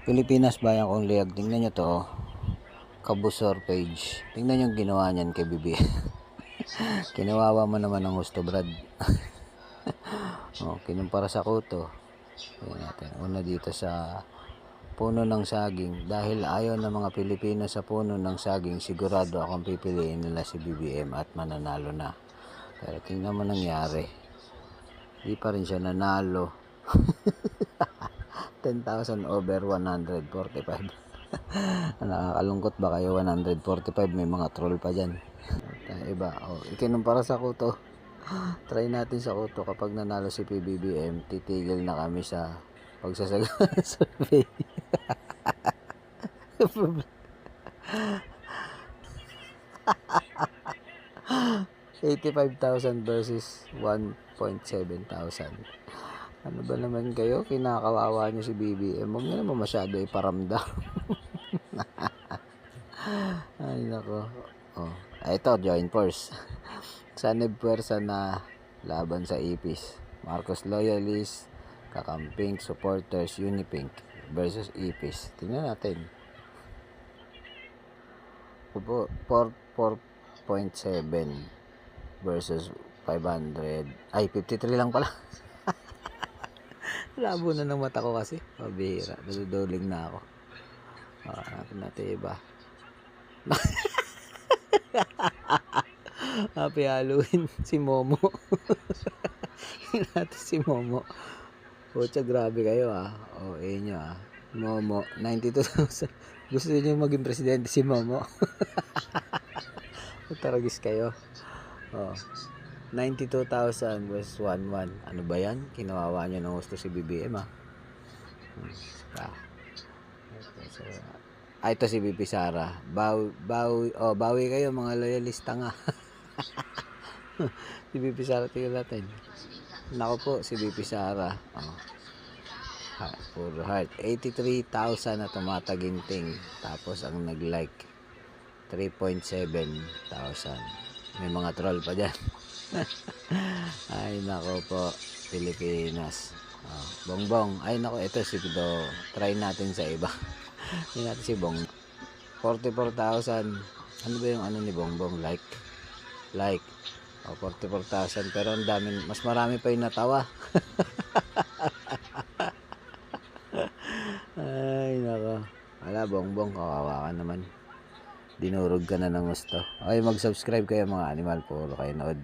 Pilipinas Bayan Kong Liyag, tingnan nyo to, oh. Kabusor page. Tingnan nyo yung ginawa niyan kay Bibi. Kinawawa mo naman ng gusto, Brad. Oh, kinumpara sa kuto. Tingnan natin. Una dito sa puno ng saging. Dahil ayaw ng mga Pilipino sa puno ng saging, sigurado akong pipiliin nila si BBM at mananalo na. Pero tingnan mo nangyari. Di pa rin siya nanalo. 10,000 over 145. Nakakalungkot ba kayo? 145, may mga troll pa dyan. Iba, ikinumpara sa kuto. Try natin sa kuto. Kapag nanalo si PBBM, titigil na kami sa pagsasagawa ng survey. 85,000 versus 1.7 thousand. Ano ba naman kayo? Kinakawawa nyo si BBM. Huwag nyo naman masyado iparamdam. Ay nako. Ito, join force. Sanib puwersa na laban sa ipis. Marcos loyalists, kakamping supporters, Unipink versus ipis. Tingnan natin. 4.7 versus 500. Ay, 53 lang pala. Labo na ng mata ko kasi. Pabihira. Naduduling na ako. Natin iba. Happy Halloween si Momo. Natin si Momo. Pucha, grabe kayo nyo Momo, 92,000. Gusto niyo maging presidente si Momo? Taragis kayo. 92,000 versus 11. Ano ba yan? Kinawawa nyo ng gusto si BBM ito si BP Sara. Bawi kayo mga loyalista nga. Si BP Sara, tingnan natin. Nako po, si BP Sara. Puro heart. 83,000 na tumataginting. Tapos ang nag-like 3.7 thousand. May mga troll pa dyan. Ay nako po, Pilipinas. Bongbong. Ay nako, ito si Do. Try natin sa iba. Hindi natin si Bong. 44,000. Ano ba yung ano ni Bongbong? Like. 44,000. Pero ang dami, mas marami pa yung natawa. Ay nako. Wala, Bongbong, kawawa ka naman. Dinurog ka na ng gusto. Okay, mag-subscribe kayo mga animal. Puro kayo nood.